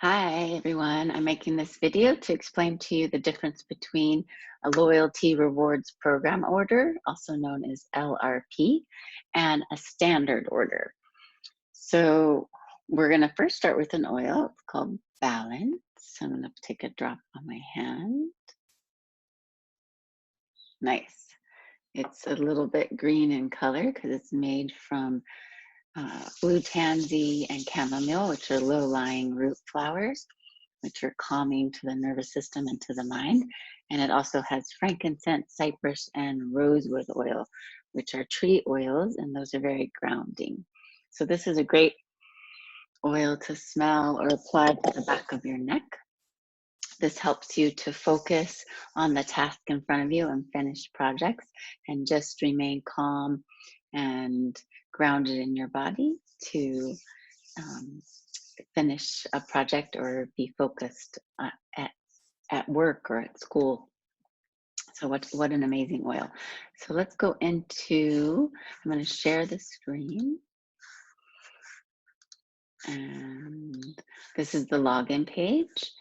Hi everyone, I'm making this video to explain to you the difference between a loyalty rewards program order, also known as LRP, and a standard order. So we're going to first start with an oil. It's called Balance. I'm going to take a drop on my hand. Nice. It's a little bit green in color because it's made from blue tansy and chamomile, which are low-lying root flowers, which are calming to the nervous system and to the mind. And it also has frankincense, cypress, and rosewood oil, which are tree oils, and those are very grounding. So this is a great oil to smell or apply to the back of your neck. This helps you to focus on the task in front of you and finish projects and just remain calm and grounded in your body to finish a project or be focused at work or at school. So what an amazing oil. So let's go into, I'm going to share the screen. And this is the login page.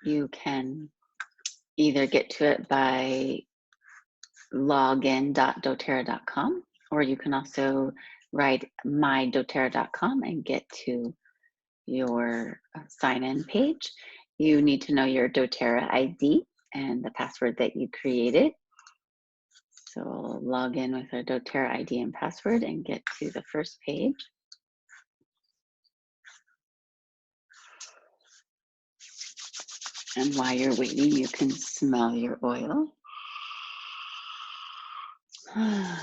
You can either get to it by login.doterra.com, or you can also write mydoterra.com and get to your sign-in page. You need to know your doTERRA ID and the password that you created. So we'll log in with our doTERRA ID and password and get to the first page. And while you're waiting, you can smell your oil. Nice.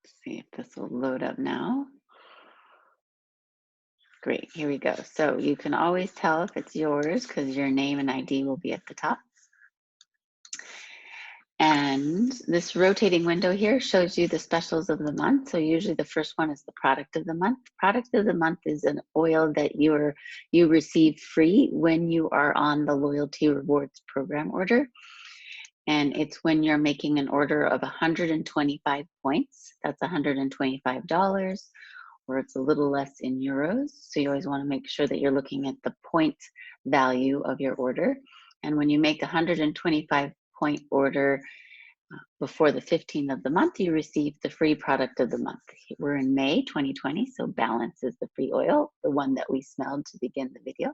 Let's see if this will load up now. Great, here we go. So you can always tell if it's yours because your name and ID will be at the top. And this rotating window here shows you the specials of the month. So usually the first one is the product of the month. Product of the month is an oil that you receive free when you are on the loyalty rewards program order. And it's when you're making an order of 125 points. That's $125, or it's a little less in euros. So you always want to make sure that you're looking at the point value of your order. And when you make a 125 point order before the 15th of the month, you receive the free product of the month. We're in May 2020, so Balance is the free oil, the one that we smelled to begin the video.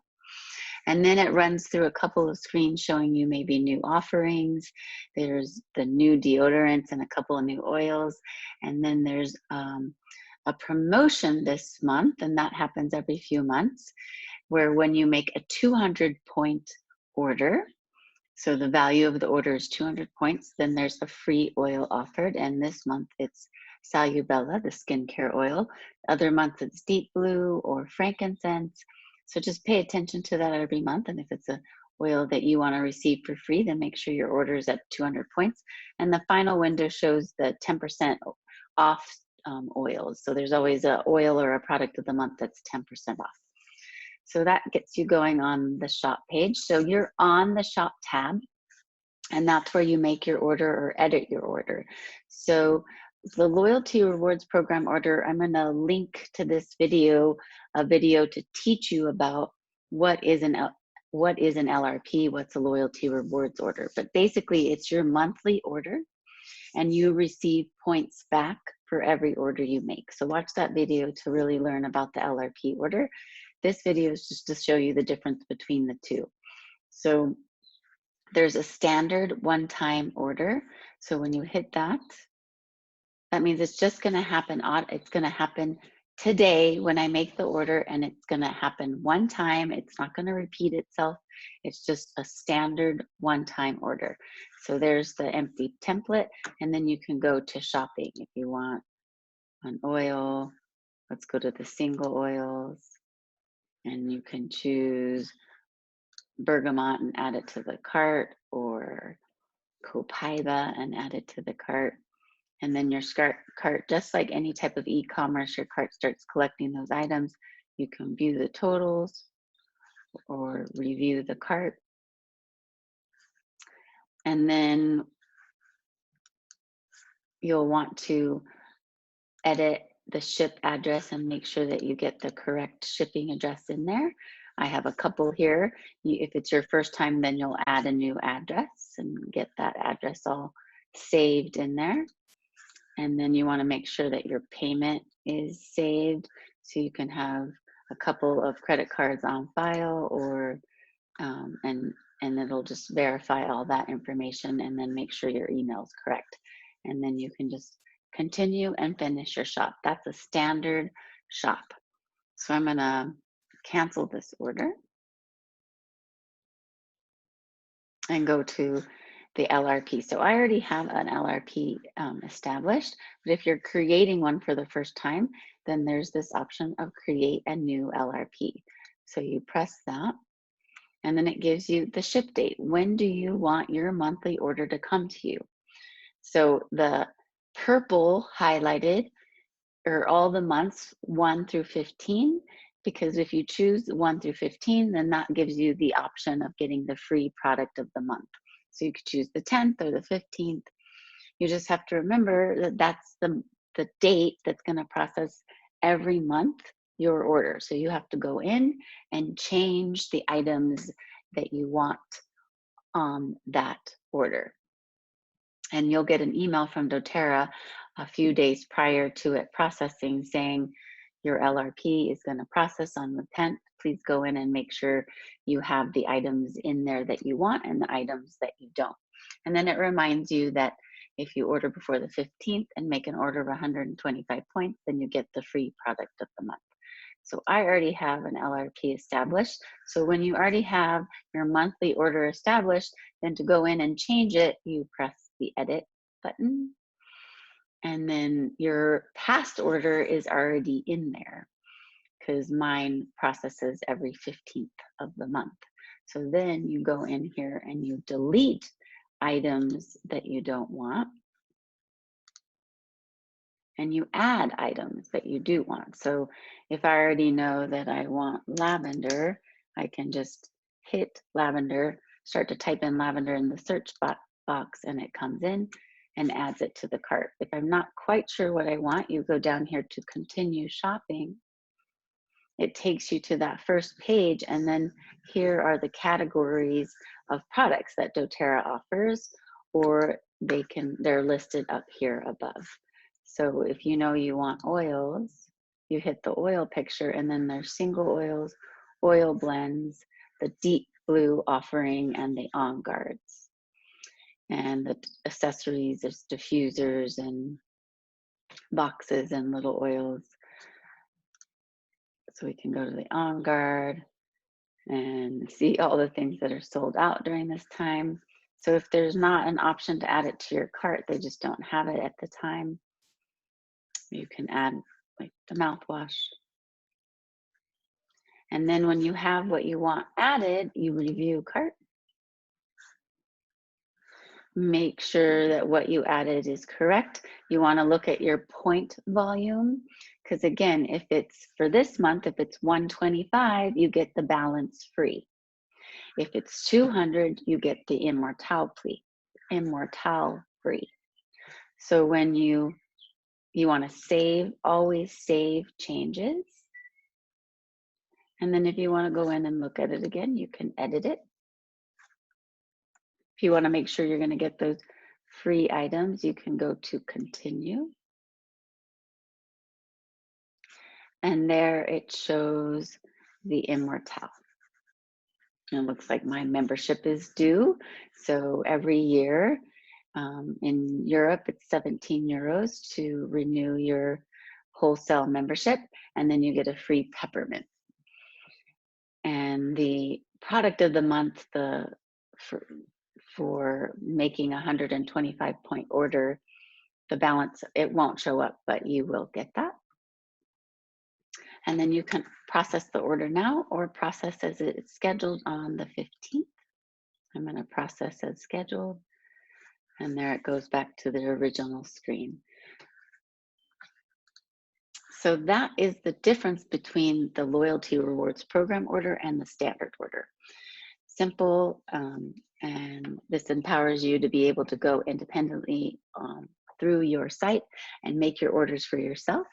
And then it runs through a couple of screens showing you maybe new offerings. There's the new deodorants and a couple of new oils. And then there's a promotion this month, and that happens every few months, where when you make a 200-point order, so the value of the order is 200 points, then there's a free oil offered. And this month it's Salubella, the skincare oil. Other months it's Deep Blue or frankincense. So just pay attention to that every month. And if it's an oil that you want to receive for free, then make sure your order is at 200 points. And the final window shows the 10% off oils. So there's always an oil or a product of the month that's 10% off. So that gets you going on the shop page. So you're on the shop tab, and that's where you make your order or edit your order. So the loyalty rewards program order, I'm going to link to this video, a video to teach you about what is an LRP, what's a loyalty rewards order. But basically it's your monthly order, and you receive points back for every order you make. So watch that video to really learn about the LRP order. This video is just to show you the difference between the two. So there's a standard one-time order. So when you hit that, that means it's just going to happen. It's going to happen today when I make the order, and it's going to happen one time. It's not going to repeat itself. It's just a standard one-time order. So there's the empty template, and then you can go to shopping if you want an oil. Let's go to the single oils, and you can choose bergamot and add it to the cart, or copaiba and add it to the cart. And then your cart, just like any type of e-commerce, your cart starts collecting those items. You can view the totals or review the cart. And then you'll want to edit the ship address and make sure that you get the correct shipping address in there. I have a couple here. If it's your first time, then you'll add a new address and get that address all saved in there. And then you want to make sure that your payment is saved so you can have a couple of credit cards on file, or and it'll just verify all that information and then make sure your email is correct. And then you can just continue and finish your shop. That's a standard shop. So I'm going to cancel this order and go to the LRP. So I already have an LRP established, but if you're creating one for the first time, then there's this option of create a new LRP. So you press that, and then it gives you the ship date. When do you want your monthly order to come to you? So the purple highlighted are all the months 1 through 15, because if you choose 1 through 15, then that gives you the option of getting the free product of the month. So you could choose the 10th or the 15th. You just have to remember that that's the date that's going to process every month your order. So you have to go in and change the items that you want on that order. And you'll get an email from Doterra a few days prior to it processing saying your LRP is going to process on the 10th. Please go in and make sure you have the items in there that you want and the items that you don't. And then it reminds you that if you order before the 15th and make an order of 125 points, then you get the free product of the month. So I already have an LRP established. So when you already have your monthly order established, then to go in and change it, you press the edit button. And then your past order is already in there because mine processes every 15th of the month. So then you go in here and you delete items that you don't want, and you add items that you do want. So if I already know that I want lavender, I can just hit lavender, start to type in lavender in the search box, and it comes in and adds it to the cart. If I'm not quite sure what I want, you go down here to continue shopping. It takes you to that first page, and then here are the categories of products that doTERRA offers, or they're listed up here above. So if you know you want oils, you hit the oil picture, and then there's single oils, oil blends, the deep blue offering, and the on guards. And the accessories, there's diffusers and boxes and little oils. So we can go to the on guard and see all the things that are sold out during this time. So if there's not an option to add it to your cart, they just don't have it at the time, you can add like the mouthwash. And then when you have what you want added, you review cart. Make sure that what you added is correct. You want to look at your point volume, because again, if it's for this month, if it's 125, you get the balance free. If it's 200, you get the immortale free. So when you want to save, always save changes. And then if you want to go in and look at it again, you can edit it. If you want to make sure you're going to get those free items, you can go to continue. And there it shows the immortale. It looks like my membership is due. So every year in Europe, it's 17 euros to renew your wholesale membership, and then you get a free peppermint. And the product of the month, for making a 125 point order, the balance, it won't show up, but you will get that. And then you can process the order now or process as it's scheduled on the 15th. I'm going to process as scheduled. And there it goes back to the original screen. So that is the difference between the loyalty rewards program order and the standard order. Simple, and this empowers you to be able to go independently through your site and make your orders for yourself.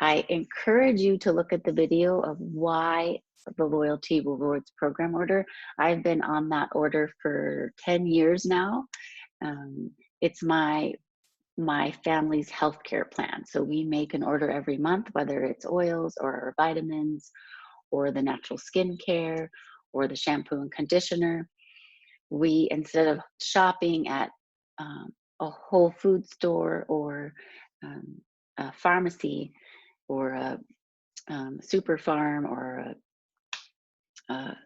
I encourage you to look at the video of why the loyalty rewards program order. I've been on that order for 10 years now. It's my family's healthcare plan. So we make an order every month, whether it's oils or vitamins or the natural skincare or the shampoo and conditioner. We, instead of shopping at a Whole Food store or a pharmacy or a super farm or a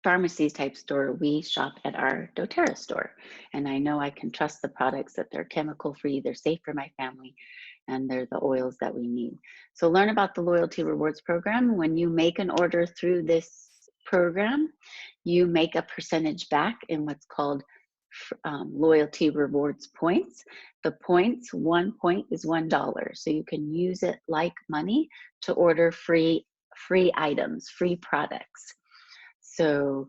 pharmacy type store, we shop at our doTERRA store. And I know I can trust the products, that they're chemical free, they're safe for my family, and they're the oils that we need. So learn about the loyalty rewards program. When you make an order through this program, you make a percentage back in what's called loyalty rewards points. The points, 1 point is $1. So you can use it like money to order free items, free products. So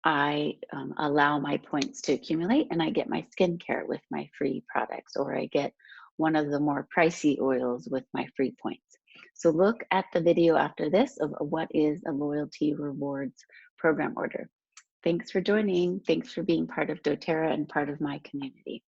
I allow my points to accumulate, and I get my skincare with my free products, or I get one of the more pricey oils with my free points. So look at the video after this of what is a loyalty rewards program order. Thanks for joining. Thanks for being part of doTERRA and part of my community.